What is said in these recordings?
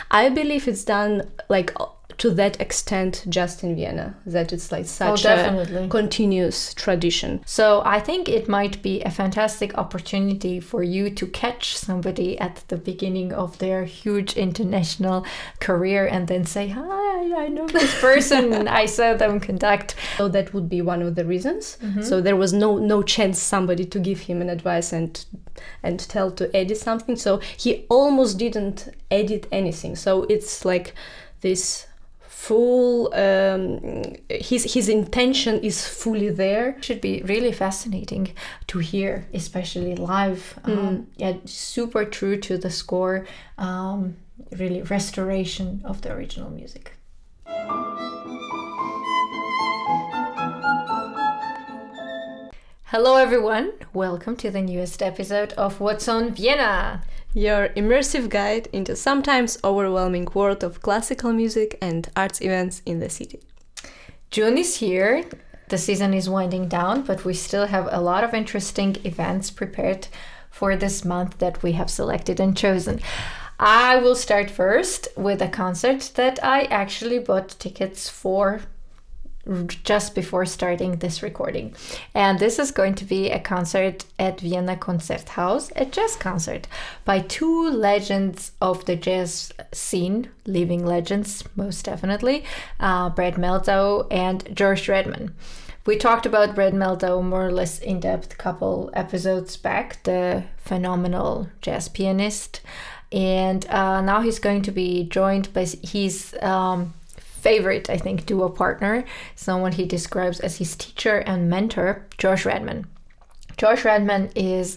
I believe it's done like to that extent just in Vienna, that it's like such a continuous tradition. So I think it might be a fantastic opportunity for you to catch somebody at the beginning of their huge international career and then say, hi, I know this person, I saw them conduct. So that would be one of the reasons. So there was no chance somebody to give him an advice and tell to edit something. So he almost didn't edit anything. So it's like this full his intention is fully there. Should be really fascinating to hear, especially live. Super true to the score, really restoration of the original music. Hello everyone, welcome to the newest episode of What's on Vienna, your immersive guide into sometimes overwhelming world of classical music and arts events in the city. June is here, the season is winding down, but we still have a lot of interesting events prepared for this month that we have selected and chosen. I will start first with a concert that I actually bought tickets for just before starting this recording. And this is going to be a concert at Vienna Konzerthaus, a jazz concert by two legends of the jazz scene, living legends most definitely, Brad Mehldau and George Redman. We talked about Brad Mehldau more or less in depth couple episodes back, the phenomenal jazz pianist. And now he's going to be joined by his favorite, I think, duo partner, someone he describes as his teacher and mentor, George Redman. George Redman is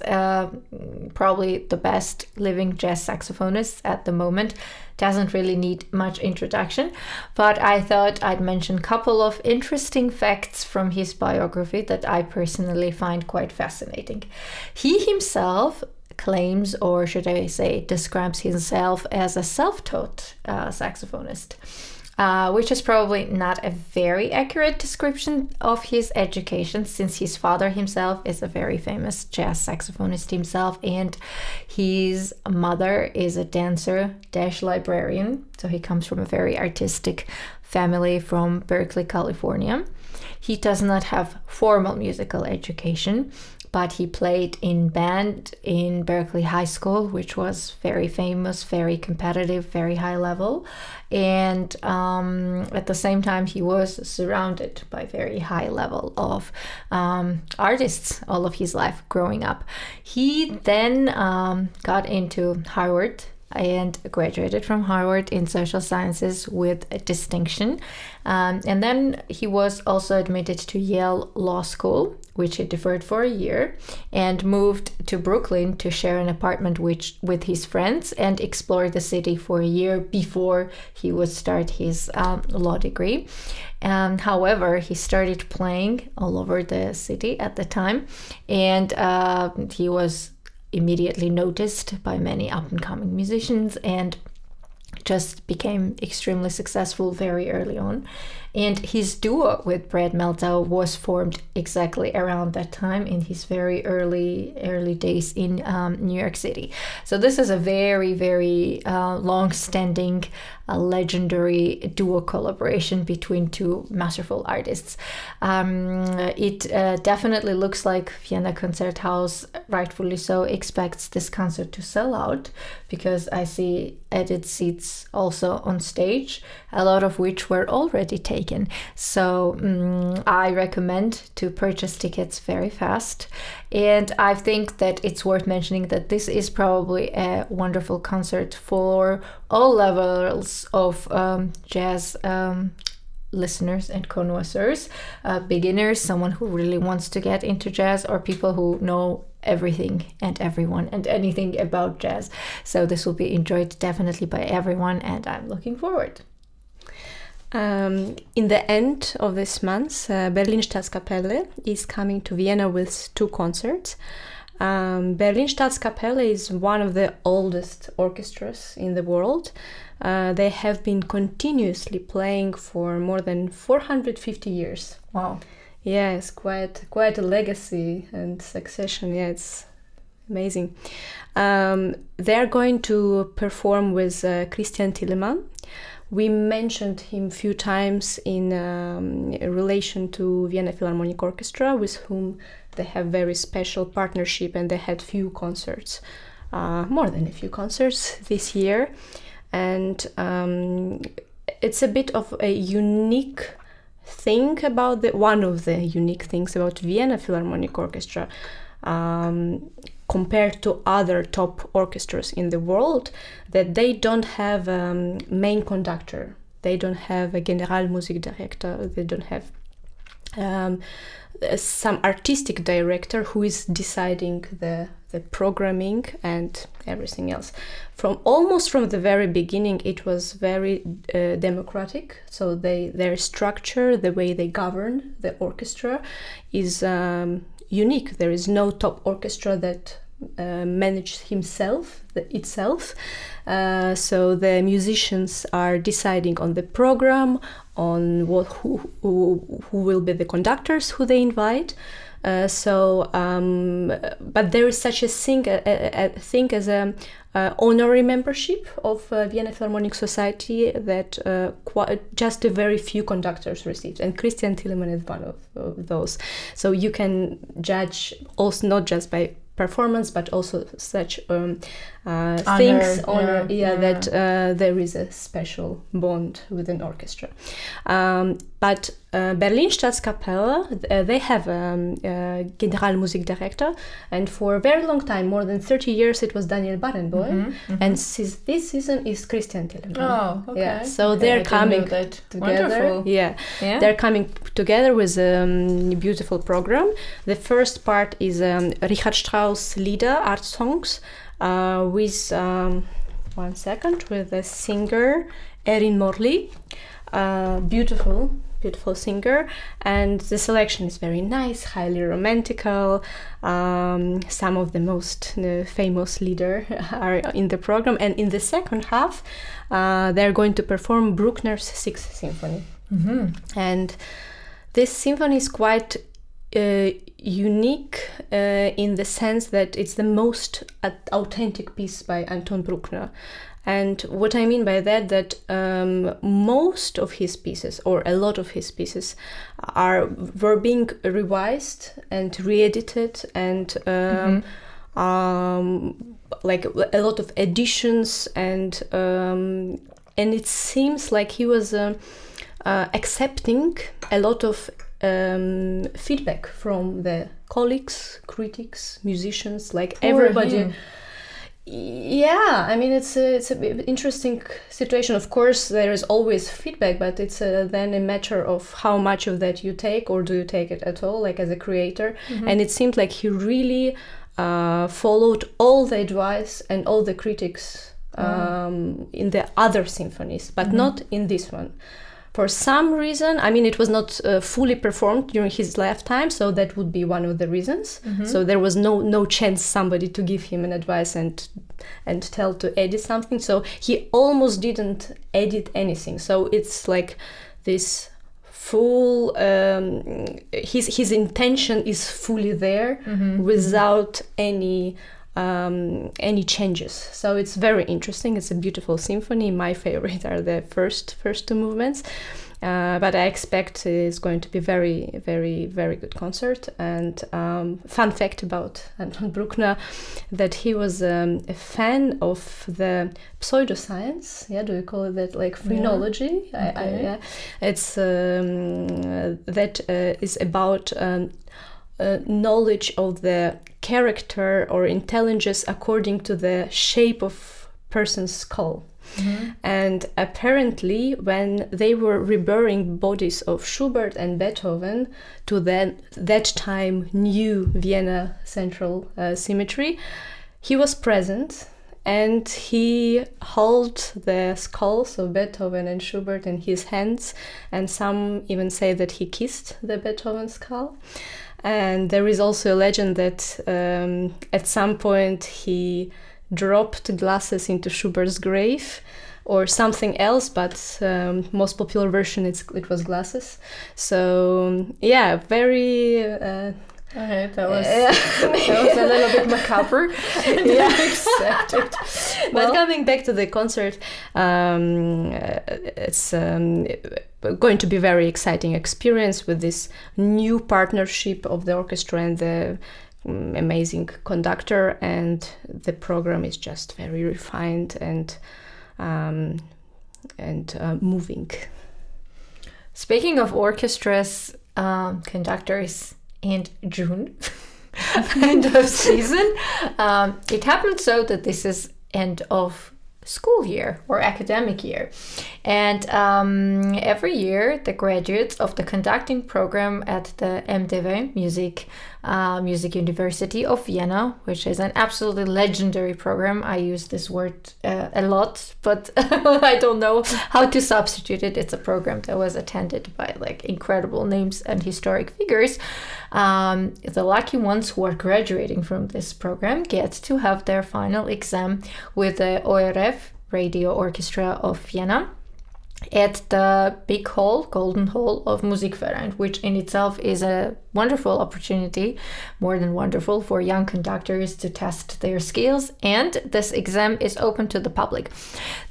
probably the best living jazz saxophonist at the moment. Doesn't really need much introduction, but I thought I'd mention a couple of interesting facts from his biography that I personally find quite fascinating. He himself claims, or should I say, describes himself as a self-taught saxophonist. Which is probably not a very accurate description of his education, since his father himself is a very famous jazz saxophonist himself, and his mother is a dancer-librarian, so he comes from a very artistic family from Berkeley, California. He does not have formal musical education, but he played in band in Berkeley High School, which was very famous, very competitive, very high level. And at the same time, he was surrounded by very high level of artists all of his life growing up. He then got into Harvard and graduated from Harvard in social sciences with a distinction. And then he was also admitted to Yale Law School, which he deferred for a year, and moved to Brooklyn to share an apartment with his friends and explore the city for a year before he would start his law degree. However, he started playing all over the city at the time, and he was immediately noticed by many up-and-coming musicians and just became extremely successful very early on. And his duo with Brad Mehldau was formed exactly around that time in his very early days in New York City. So this is a very, very long-standing, legendary duo collaboration between two masterful artists. It definitely looks like Vienna Konzerthaus, rightfully so, expects this concert to sell out, because I see added seats also on stage, a lot of which were already taken. So I recommend to purchase tickets very fast. And I think that it's worth mentioning that this is probably a wonderful concert for all levels of jazz listeners and connoisseurs, beginners, someone who really wants to get into jazz, or people who know everything and everyone and anything about jazz. So this will be enjoyed definitely by everyone, and I'm looking forward. In the end of this month, Berlin Staatskapelle is coming to Vienna with two concerts. Berlin Staatskapelle is one of the oldest orchestras in the world. They have been continuously playing for more than 450 years. Wow. Yeah, it's quite a legacy and succession. Yeah, it's amazing. They're going to perform with Christian Thielemann. We mentioned him a few times in relation to Vienna Philharmonic Orchestra, with whom they have very special partnership, and they had few concerts, more than a few concerts this year. And it's a bit of a unique thing about one of the unique things about Vienna Philharmonic Orchestra, compared to other top orchestras in the world, that they don't have a main conductor, they don't have a Generalmusikdirektor, they don't have some artistic director who is deciding the programming and everything else. From the very beginning, it was very democratic. So their structure, the way they govern the orchestra, is unique. There is no top orchestra that manages itself. So the musicians are deciding on the program, on who will be the conductors who they invite. But there is such a thing as a honorary membership of Vienna Philharmonic Society that just a very few conductors received, and Christian Thielemann is one of those. So you can judge also not just by performance, but also such things, that there is a special bond with an orchestra. But Berlin Staatskapelle, they have a Generalmusikdirektor, and for a very long time, more than 30 years, it was Daniel Barenboim, and this season is Christian Thielemann. Oh, okay. Yeah, so they're coming together. Wonderful. Yeah, they're coming together with a beautiful program. The first part is Richard Strauss Lieder, art songs, with with the singer Erin Morley, beautiful singer, and the selection is very nice, highly romantical. Some of the most famous leaders are in the program, and in the second half they're going to perform Bruckner's Sixth Symphony. And this symphony is quite unique in the sense that it's the most authentic piece by Anton Bruckner. And what I mean by that most of his pieces, or a lot of his pieces, were being revised and re-edited, and like a lot of editions, and it seems like he was accepting a lot of feedback from the colleagues, critics, musicians, like everybody. Him. Yeah, I mean, it's an interesting situation. Of course, there is always feedback, but it's then a matter of how much of that you take, or do you take it at all, like as a creator. And it seemed like he really followed all the advice and all the critics in the other symphonies, but not in this one. For some reason, I mean, it was not fully performed during his lifetime, so that would be one of the reasons. So there was no chance somebody to give him an advice and tell to edit something. So he almost didn't edit anything. So it's like this full. His intention is fully there without any changes. So it's very interesting. It's a beautiful symphony. My favorite are the first two movements, but I expect it's going to be very, very, very good concert. And fun fact about Anton Bruckner, that he was a fan of the pseudoscience. Yeah, do you call it that? Like phrenology. Okay. It's that is about knowledge of the character or intelligence according to the shape of person's skull. And apparently, when they were reburying bodies of Schubert and Beethoven to that time new Vienna Central Cemetery, he was present, and he held the skulls of Beethoven and Schubert in his hands, and some even say that he kissed the Beethoven skull. And there is also a legend that at some point he dropped glasses into Schubert's grave, or something else, but most popular version it was glasses. So yeah, very Okay, that was a little bit macabre. Yeah, accepted. But coming back to the concert, it's going to be a very exciting experience with this new partnership of the orchestra and the amazing conductor, and the program is just very refined and moving. Speaking of orchestras, conductors, and June, end of season, it happened so that this is end of school year or academic year, and every year the graduates of the conducting program at the MDW Music University of Vienna, which is an absolutely legendary program. I use this word a lot, but I don't know how to substitute it. It's a program that was attended by like incredible names and historic figures. The lucky ones who are graduating from this program get to have their final exam with the ORF Radio Orchestra of Vienna at the big hall, Golden Hall of Musikverein, which in itself is a wonderful opportunity, more than wonderful, for young conductors to test their skills. And this exam is open to the public.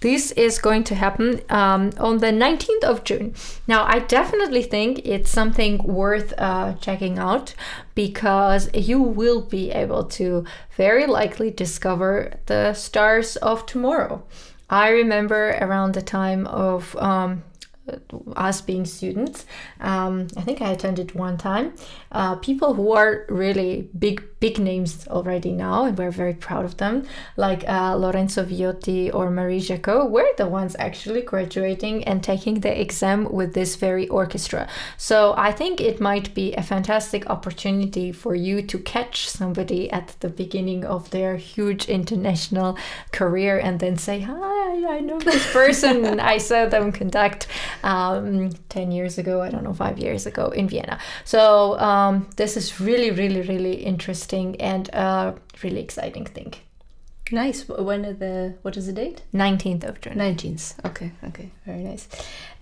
This is going to happen on the 19th of June. Now, I definitely think it's something worth checking out, because you will be able to very likely discover the stars of tomorrow. I remember around the time of us being students, I think I attended one time, people who are really big names already now, and we're very proud of them, like Lorenzo Viotti or Marie Jacot, were the ones actually graduating and taking the exam with this very orchestra. So I think it might be a fantastic opportunity for you to catch somebody at the beginning of their huge international career and then say, hi, I know this person. I saw them conduct 10 years ago, I don't know, 5 years ago in Vienna. So this is really, really, really interesting and a really exciting thing. Nice. What is the date? 19th of June. 19th. Okay, very nice.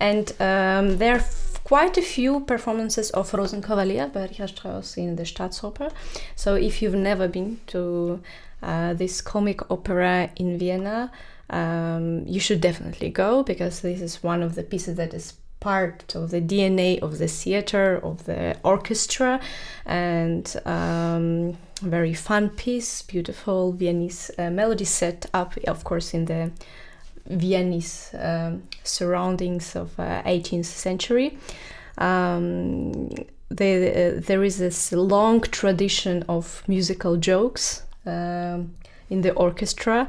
And there are quite a few performances of Rosenkavalier by Richard Strauss in the Staatsoper. So if you've never been to this comic opera in Vienna, you should definitely go, because this is one of the pieces that is part of the DNA of the theater, of the orchestra, and very fun piece, beautiful Viennese melody set up, of course, in the Viennese surroundings of 18th century. There is this long tradition of musical jokes in the orchestra,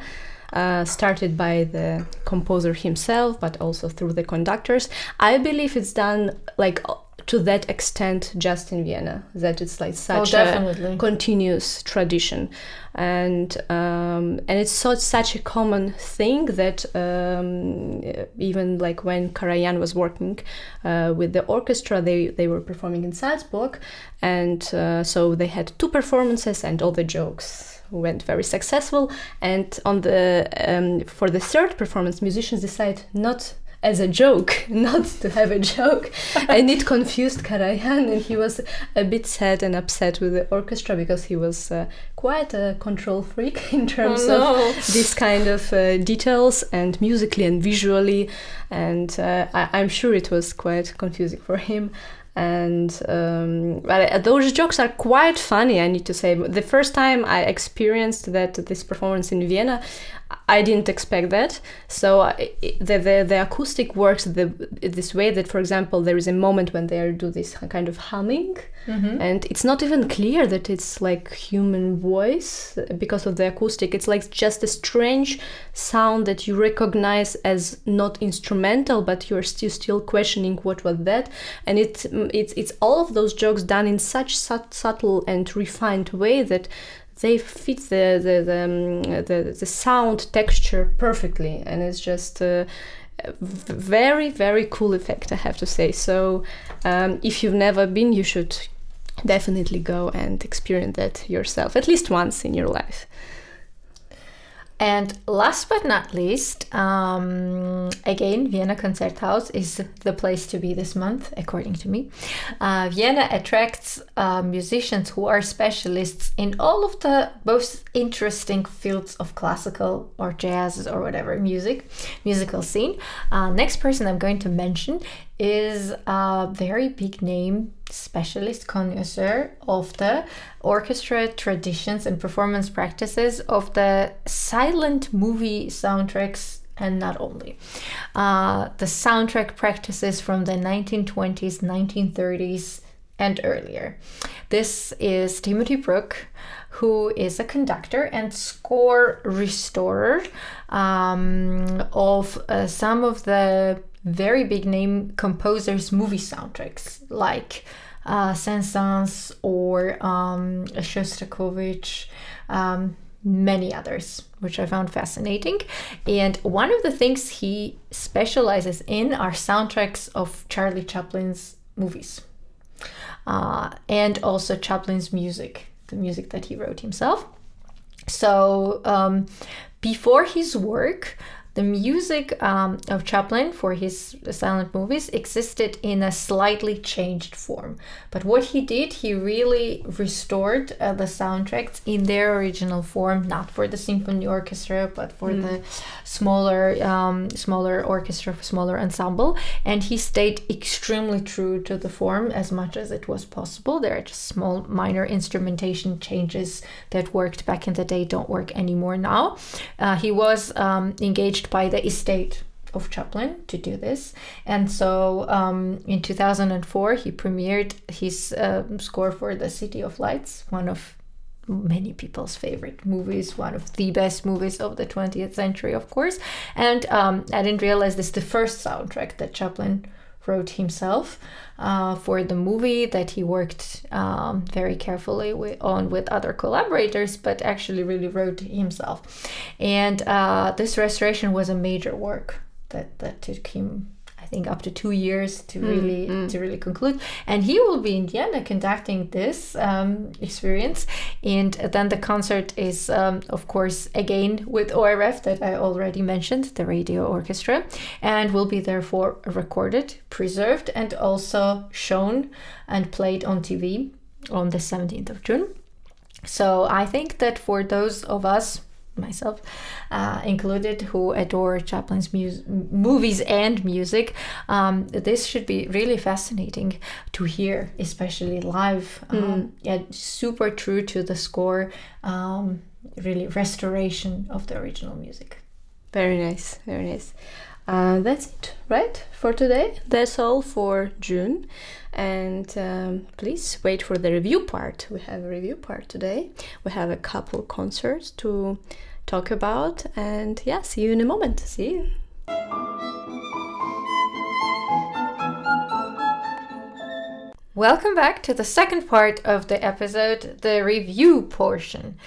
started by the composer himself, but also through the conductors. I believe it's done like to that extent just in Vienna, that it's like such a continuous tradition, and it's such a common thing that even like when Karajan was working with the orchestra, they were performing in Salzburg, and so they had 2 performances and all the jokes went very successful. And on the for the 3rd performance, musicians decide not as a joke, not to have a joke, and it confused Karajan, and he was a bit sad and upset with the orchestra, because he was quite a control freak in terms of this kind of details, and musically and visually, and I'm sure it was quite confusing for him. And those jokes are quite funny, I need to say. The first time I experienced this performance in Vienna, I didn't expect that. So the acoustic works this way that, for example, there is a moment when they do this kind of humming, and it's not even clear that it's like human voice because of the acoustic. It's like just a strange sound that you recognize as not instrumental, but you're still questioning what was that. And it's all of those jokes done in such subtle and refined way that they fit the sound texture perfectly, and it's just a very, very cool effect, I have to say. So if you've never been, you should definitely go and experience that yourself, at least once in your life. And last but not least, again, Vienna Concerthaus is the place to be this month, according to me. Vienna attracts musicians who are specialists in all of the most interesting fields of classical or jazz or whatever musical scene. Next person I'm going to mention is a very big name specialist connoisseur of the orchestra traditions and performance practices of the silent movie soundtracks, and not only. The soundtrack practices from the 1920s, 1930s, and earlier. This is Timothy Brook, who is a conductor and score restorer of some of the very big name composers' movie soundtracks, like Saint-Saëns or Shostakovich, many others, which I found fascinating. And one of the things he specializes in are soundtracks of Charlie Chaplin's movies, and also Chaplin's music, the music that he wrote himself. So before his work, the music of Chaplin for his silent movies existed in a slightly changed form. But what he did, he really restored the soundtracks in their original form, not for the symphony orchestra, but for the smaller orchestra, smaller ensemble. And he stayed extremely true to the form as much as it was possible. There are just small minor instrumentation changes that worked back in the day, don't work anymore now. He was engaged by the estate of Chaplin to do this, and so in 2004 he premiered his score for The City of Lights, one of many people's favorite movies, one of the best movies of the 20th century, of course. And I didn't realize this, the first soundtrack that Chaplin wrote himself for the movie that he worked very carefully on with other collaborators, but actually really wrote himself. And this restoration was a major work that took him, I think, up to 2 years to really conclude. And he will be in Vienna conducting this experience. And then the concert is, of course, again with ORF that I already mentioned, the radio orchestra, and will be therefore recorded, preserved, and also shown and played on TV on the 17th of June. So I think that for those of us, myself included, who adore Chaplin's movies and music, this should be really fascinating to hear, especially live. Super true to the score, really restoration of the original music. Very nice, very nice. That's it, right, for today? That's all for June. And please wait for the review part. We have a review part today. We have a couple concerts to talk about. And yeah, see you in a moment. See you. Welcome back to the second part of the episode, the review portion.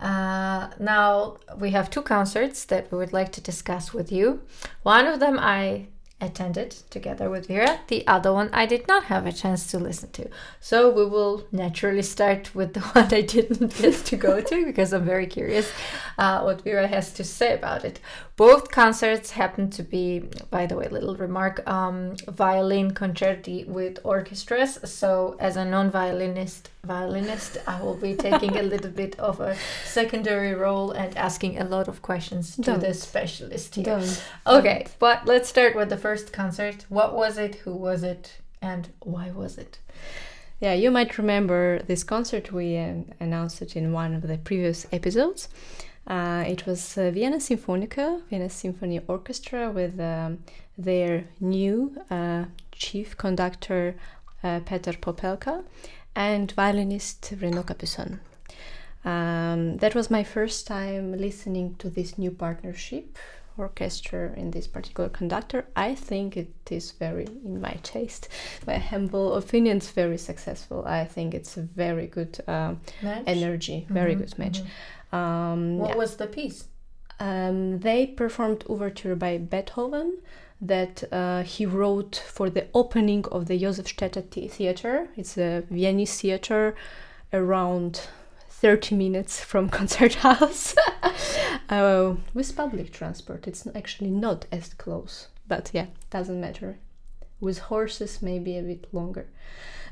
Now we have two concerts that we would like to discuss with you. One of them I attended together with Vira. The other one I did not have a chance to listen to. So we will naturally start with the one I didn't get to go to, because I'm very curious what Vira has to say about it. Both concerts happen to be, by the way, little remark, violin concerti with orchestras. So as a non-violinist, I will be taking a little bit of a secondary role and asking a lot of questions to the specialist here. Okay, but let's start with the first concert. What was it? Who was it? And why was it? Yeah, you might remember this concert. We announced it in one of the previous episodes. It was Vienna Symphony Orchestra, with their new chief conductor Peter Popelka and violinist Renaud Capucon. That was my first time listening to this new partnership orchestra in this particular conductor. I think it is very, in my taste, my humble opinion, it's very successful. I think it's a very good energy, very good match. What was the piece? They performed Overture by Beethoven that he wrote for the opening of the Josefstädter Theater. It's a Viennese theater around 30 minutes from concert house. With public transport, it's actually not as close, but yeah, doesn't matter. With horses, maybe a bit longer.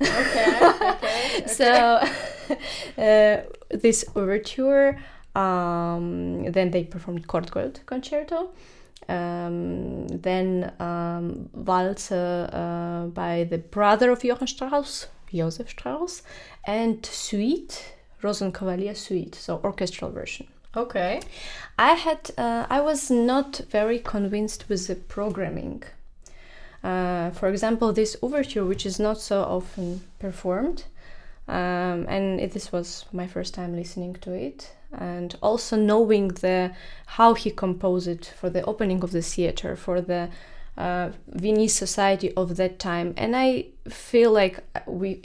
Okay. So this overture, then they performed Chord concerto, then Waltz by the brother of Johann Strauss, Joseph Strauss, and Suite, Rosenkavalier Suite, so orchestral version. Okay. I was not very convinced with the programming. For example, this overture, which is not so often performed, and this was my first time listening to it, and also knowing how he composed it for the opening of the theater, for the Viennese society of that time, and I feel like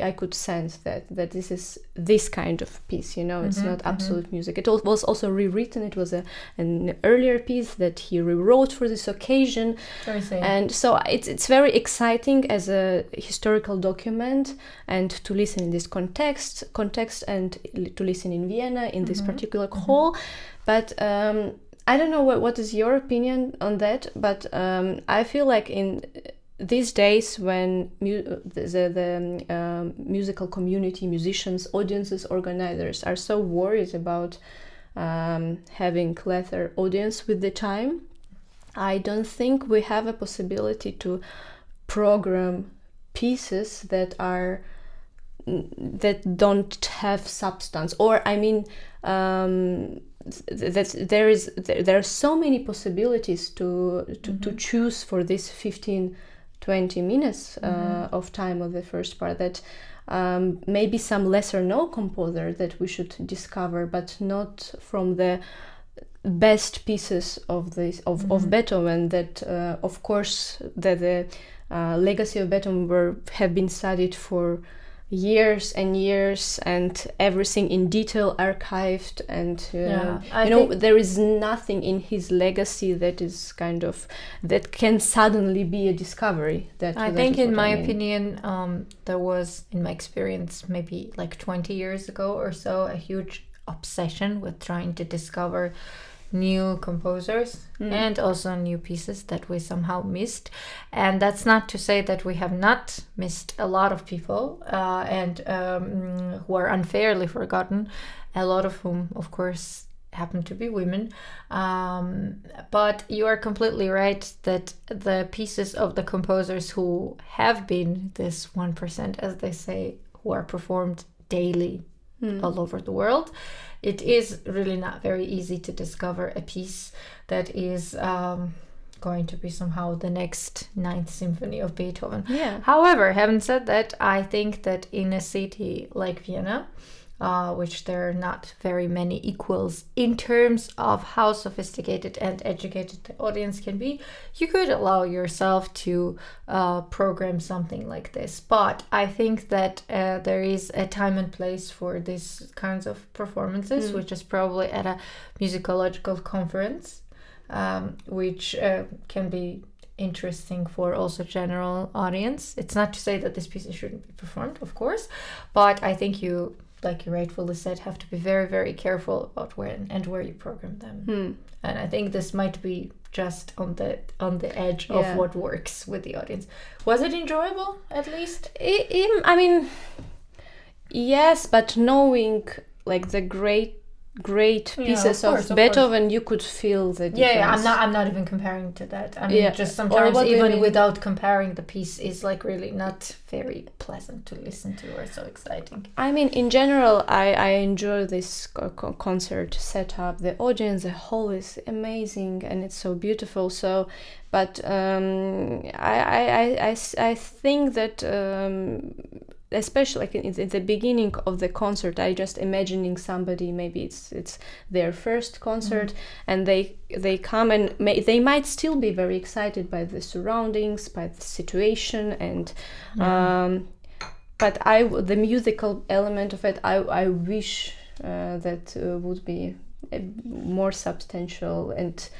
I could sense that this is this kind of piece, it's not absolute music. It was also rewritten. It was an earlier piece that he rewrote for this occasion, and so it's very exciting as a historical document, and to listen in this context, and to listen in Vienna in this particular hall, but. I don't know what is your opinion on that, but I feel like in these days when the musical community, musicians, audiences, organizers are so worried about having lesser audience with the time, I don't think we have a possibility to program pieces that don't have substance, or I mean. There are so many possibilities to choose for this 15-20 minutes of time of the first part, that maybe some lesser known composer that we should discover, but not from the best pieces of Beethoven, that of course the legacy of Beethoven have been studied for years and years, and everything in detail archived, and there is nothing in his legacy that is that can suddenly be a discovery. I think in my opinion, there was, in my experience, maybe like 20 years ago or so, a huge obsession with trying to discover new composers and also new pieces that we somehow missed. And that's not to say that we have not missed a lot of people and who are unfairly forgotten, a lot of whom of course happen to be women, but you are completely right that the pieces of the composers who have been this 1%, as they say, who are performed daily all over the world, it is really not very easy to discover a piece that is going to be somehow the next Ninth Symphony of Beethoven. Yeah. However, having said that, I think that in a city like Vienna, which there are not very many equals in terms of how sophisticated and educated the audience can be, you could allow yourself to program something like this. But I think that there is a time and place for these kinds of performances, which is probably at a musicological conference, which can be interesting for also general audience. It's not to say that these pieces shouldn't be performed, of course, but I think you, like you rightfully said, have to be very, very careful about when and where you program them. And I think this might be just on the edge of what works with the audience. Was it enjoyable, at least? I mean, yes, but knowing like the great pieces of Beethoven, you could feel the difference. I'm not even comparing to that. I mean, just sometimes even without comparing, the piece is like really not very pleasant to listen to or so exciting. I mean, in general, I enjoy this concert setup. The audience, the hall is amazing and it's so beautiful. So, but I think that. Especially like in the beginning of the concert, I just imagining somebody, maybe it's their first concert, and they come and they might still be very excited by the surroundings, by the situation, and but the musical element of it, I wish that would be more substantial and.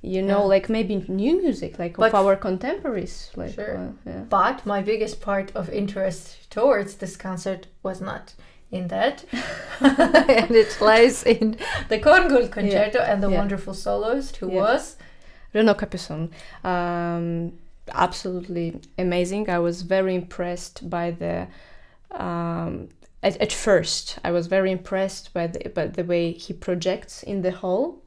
Like maybe new music, like of our contemporaries. Like, sure. But my biggest part of interest towards this concert was not in that. And it lies in the Korngold Concerto and the wonderful soloist who was Renaud Capucon. Absolutely amazing. I was very impressed by the at first I was very impressed by the way he projects in the hall.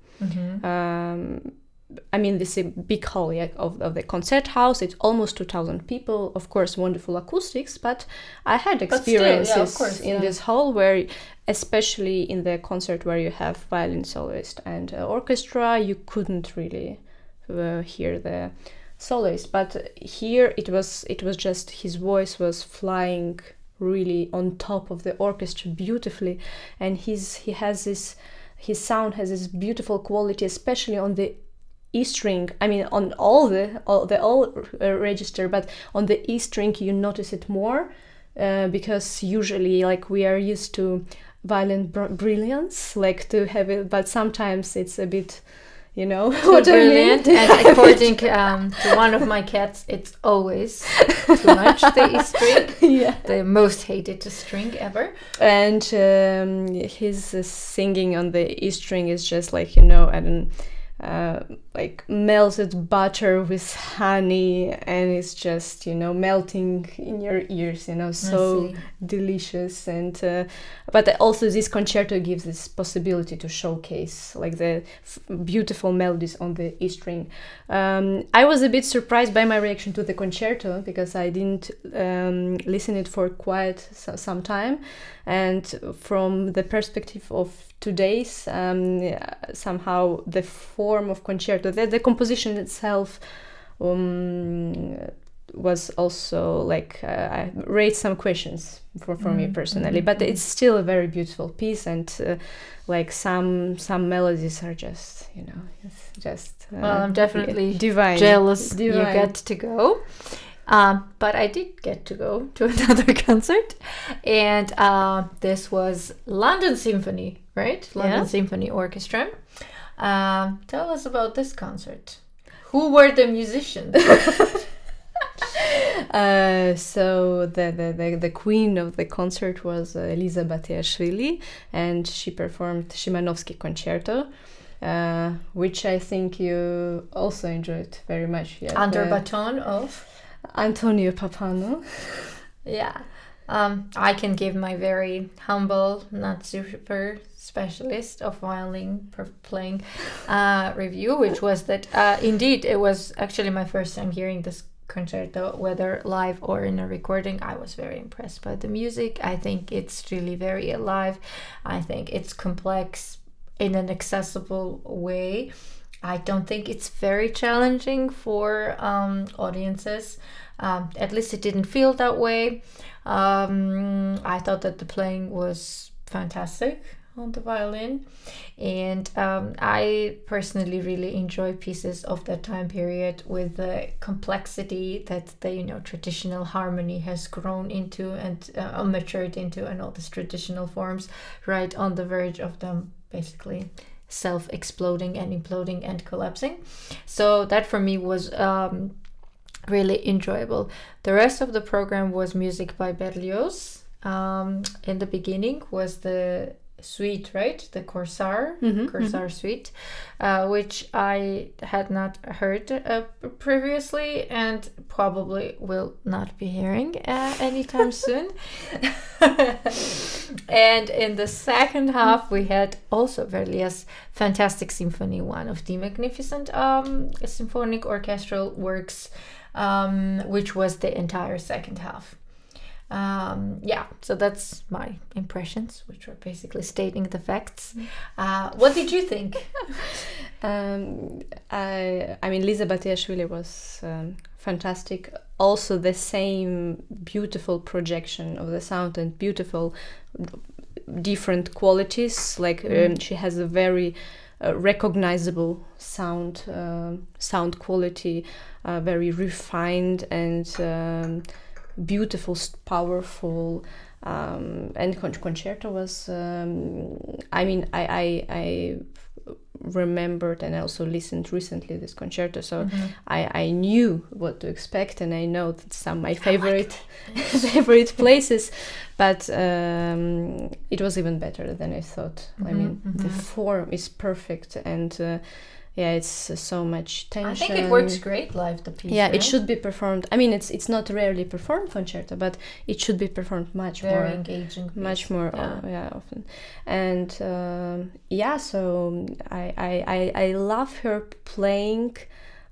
I mean, this big hall of the concert house. It's almost 2,000 people. Of course, wonderful acoustics. But I had experiences in this hall where, especially in the concert where you have violin soloist and orchestra, you couldn't really hear the soloist. But here it was just his voice was flying really on top of the orchestra beautifully, and his sound has this beautiful quality, especially on the E string. I mean, on all register, but on the E string you notice it more because usually, like, we are used to violin brilliance, like to have it, but sometimes it's a bit, you know, what brilliant. I mean? And according to one of my cats, it's always too much, the E string. The most hated string ever. And his singing on the E string is just like, you know, like melted butter with honey, and it's just, you know, melting in your ears, you know, so delicious. And but also this concerto gives this possibility to showcase like the beautiful melodies on the E string. I was a bit surprised by my reaction to the concerto because I didn't listen it for quite some time, and from the perspective of today's somehow the form of concerto, the composition itself was also like I raised some questions for me personally, but it's still a very beautiful piece, and like some melodies are just, you know, it's just well, I'm definitely jealous you get to go. But I did get to go to another concert, and this was London Symphony, right? London Symphony Orchestra. Tell us about this concert. Who were the musicians? So the queen of the concert was Liza Batiashvili, and she performed Szymanowski Concerto, which I think you also enjoyed very much. Under baton of Antonio Papano. I can give my very humble, not super specialist of violin playing review, which was that indeed it was actually my first time hearing this concerto, whether live or in a recording. I was very impressed by the music. I think it's really very alive. I think it's complex in an accessible way. I don't think it's very challenging for audiences. At least it didn't feel that way. I thought that the playing was fantastic on the violin, and I personally really enjoy pieces of that time period with the complexity that the, you know, traditional harmony has grown into and matured into, and all these traditional forms right on the verge of them basically self-exploding and imploding and collapsing. So that for me was really enjoyable. The rest of the program was music by Berlioz. In the beginning was the suite, right? The Corsair suite, which I had not heard previously and probably will not be hearing anytime soon. And in the second half we had also Berlioz's fantastic symphony, one of the magnificent symphonic orchestral works, which was the entire second half. So that's my impressions, which were basically stating the facts. What did you think? I mean, Liza Batiashvili was fantastic. Also, the same beautiful projection of the sound and beautiful different qualities. Like she has a very recognizable sound quality, very refined and beautiful, powerful, and concerto was. I remembered and I also listened recently this concerto, so I knew what to expect, and I know that some of my favorite places, but it was even better than I thought. I mean, the form is perfect, and it's so much tension. I think it works great live, the piece. Yeah, right? it should be performed. I mean, it's not rarely performed concerto, but it should be performed much Very more engaging piece. much more often. And so I love her playing.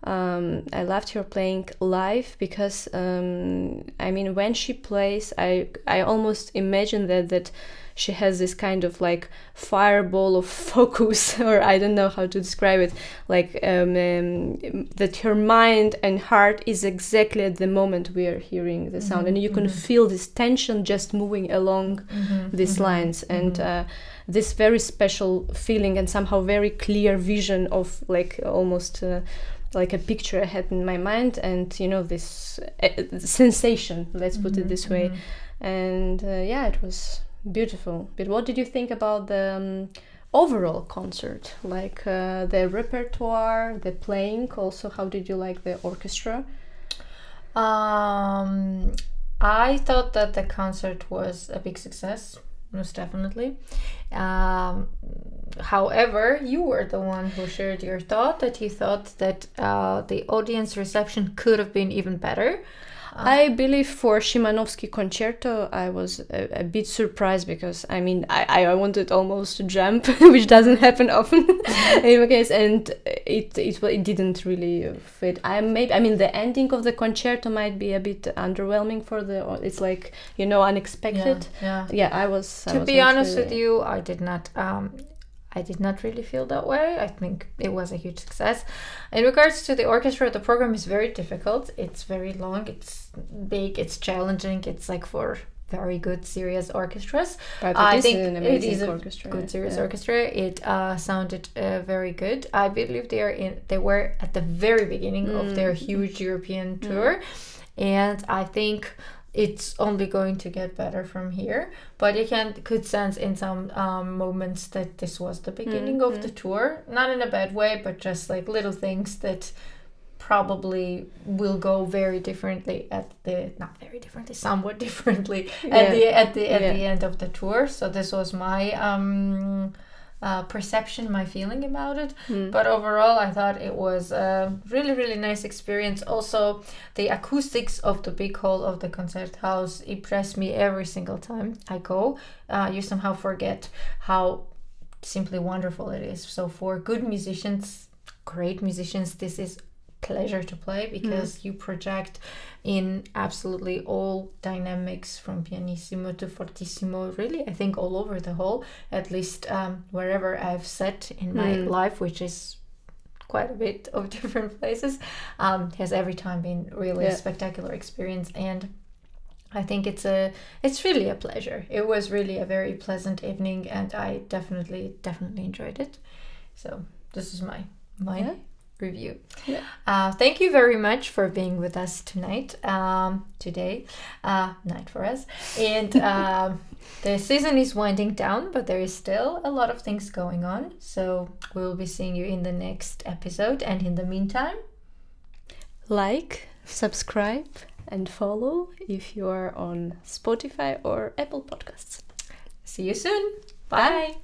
I loved her playing live because I mean, when she plays, I almost imagine that she has this kind of like fireball of focus, or I don't know how to describe it, like that her mind and heart is exactly at the moment we are hearing the sound, and you can feel this tension just moving along these lines, and this very special feeling and somehow very clear vision of like almost like a picture I had in my mind, and this sensation, let's put it this way. And it was beautiful. But what did you think about the overall concert, like the repertoire, the playing? Also, how did you like the orchestra? I thought that the concert was a big success, most definitely. However, you were the one who shared your thought that you thought that the audience reception could have been even better. I believe for Szymanowski concerto, I was a bit surprised because I mean I wanted almost to jump, which doesn't happen often in my case, and it didn't really fit. I mean the ending of the concerto might be a bit underwhelming for it's like unexpected. Yeah, I was. To be honest with you, I did not really feel that way. I think it was a huge success. In regards to the orchestra, the program is very difficult. It's very long, it's big, it's challenging. It's like for very good, serious orchestras. But I think an amazing it is orchestra. A good, serious orchestra. It sounded very good. I believe they were at the very beginning of their huge European tour. And I think it's only going to get better from here, but you could sense in some moments that this was the beginning of the tour, not in a bad way, but just like little things that probably will go very differently somewhat differently at the end of the tour. So this was my perception, my feeling about it. But overall, I thought it was a really, really nice experience. Also, the acoustics of the big hall of the Konzerthaus impress me every single time I go. You somehow forget how simply wonderful it is. So for good musicians, great musicians, this is pleasure to play because you project in absolutely all dynamics from pianissimo to fortissimo, really I think all over the hall, at least wherever I've sat in my life, which is quite a bit of different places, has every time been really a spectacular experience, and I think it's really a pleasure. It was really a very pleasant evening, and I definitely enjoyed it. So this is my review. Thank you very much for being with us tonight, night for us, and the season is winding down, but there is still a lot of things going on, so we'll be seeing you in the next episode, and in the meantime, like, subscribe and follow if you are on Spotify or Apple Podcasts. See you soon. Bye.